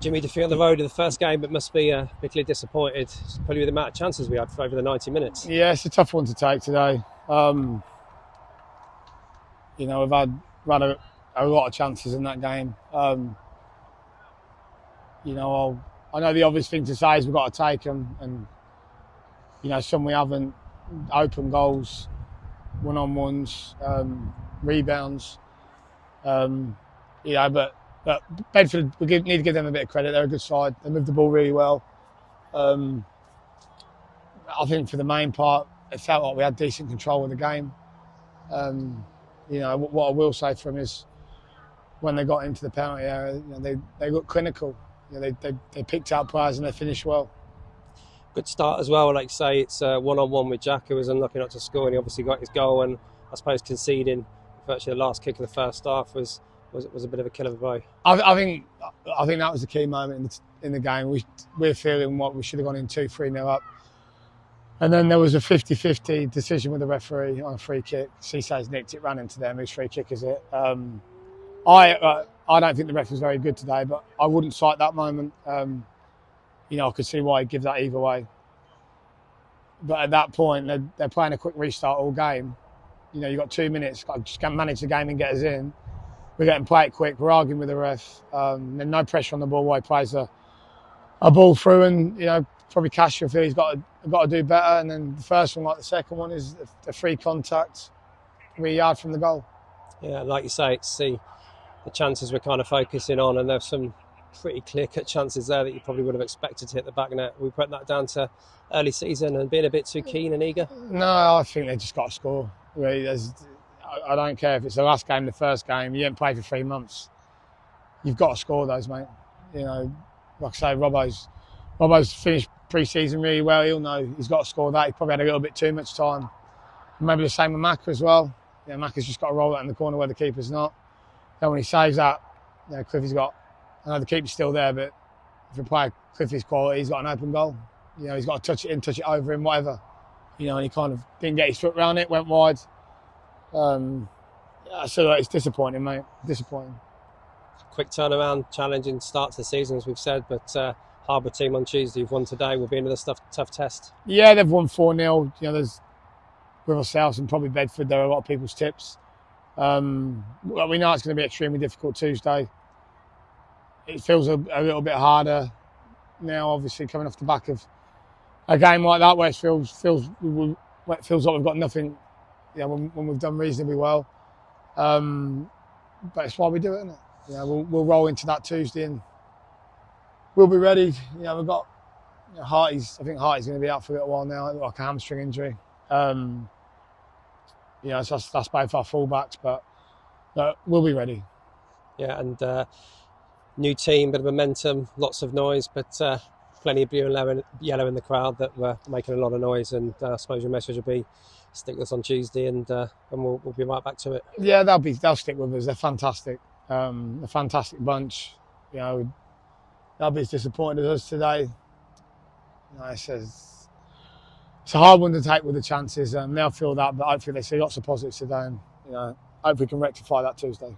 Jimmy, defeat on the road in the first game, but must be particularly disappointed, probably with the amount of chances we had for over the 90 minutes. Yeah, it's a tough one to take today. You know, we've had a lot of chances in that game. You know, I know the obvious thing to say is we've got to take them, and you know, some we haven't. Open goals, one-on-ones, rebounds. You know, but Bedford, need to give them a bit of credit. They're a good side. They move the ball really well. I think for the main part, it felt like we had decent control of the game. You know, what I will say for them is when they got into the penalty area, you know, they looked clinical. You know, they picked out players and they finished well. Good start as well. Like you say, it's one-on-one with Jack, who was unlucky not to score, and he obviously got his goal. And I suppose conceding virtually the last kick of the first half was a bit of a killer of a blow. I think that was the key moment in the game. We're feeling what we should have gone in 2-3-0 up. And then there was a 50-50 decision with the referee on a free kick. Cissé's nicked it, ran into them. Whose free kick is it? I don't think the ref was very good today, but I wouldn't cite that moment. You know, I could see why he'd give that either way. But at that point, they're playing a quick restart all game. You know, you've got 2 minutes, got to just manage the game and get us in. We're getting play it quick, we're arguing with the ref. There's no pressure on the ball while he plays a ball through, and, you know, probably Casher feels he's got to do better. And then the first one, like the second one, is a free contact 3 yards from the goal. Yeah, like you say, it's the chances we're kind of focusing on, and there's some pretty clear-cut chances there that you probably would have expected to hit the back net. We put that down to early season and being a bit too keen and eager. No, I think they just got to score. Really, I don't care if it's the last game, the first game. You haven't played for 3 months. You've got to score those, mate. You know, like I say, Robbo's finished pre-season really well. He'll know he's got to score that. He probably had a little bit too much time. Maybe the same with Macca as well. Yeah, Macca's just got to roll that in the corner where the keeper's not. Then when he saves that, you know, Cliffy's got. I know the keeper's still there, but if you play Cliffy's quality, he's got an open goal. You know, he's got to touch it in, touch it over him, whatever. You know, and he kind of didn't get his foot around it, went wide. So it's disappointing, mate. Disappointing. Quick turnaround, challenging start to the season, as we've said, but Harbour team on Tuesday, you've won today, will be another tough test. Yeah, they've won 4-0. You know, there's with ourselves and probably Bedford, there are a lot of people's tips. We know it's going to be extremely difficult Tuesday. It feels a little bit harder now, obviously, coming off the back of a game like that where it feels like we've got nothing, you know, when we've done reasonably well. But it's why we do it, isn't it? You know, we'll roll into that Tuesday and we'll be ready. You know, we've got, you know, I think Harty's going to be out for a little while now, like a hamstring injury. You know, so that's both our fullbacks, but we'll be ready. Yeah, and new team, bit of momentum, lots of noise, but plenty of blue and yellow in the crowd that were making a lot of noise. And I suppose your message will be stick with us on Tuesday, and we'll be right back to it. Yeah, they'll stick with us. They're fantastic. A fantastic bunch. You know, they'll be as disappointed as us today. You know, it's a hard one to take with the chances, and they'll feel that. But hopefully they see lots of positives today, and you know, hope we can rectify that Tuesday.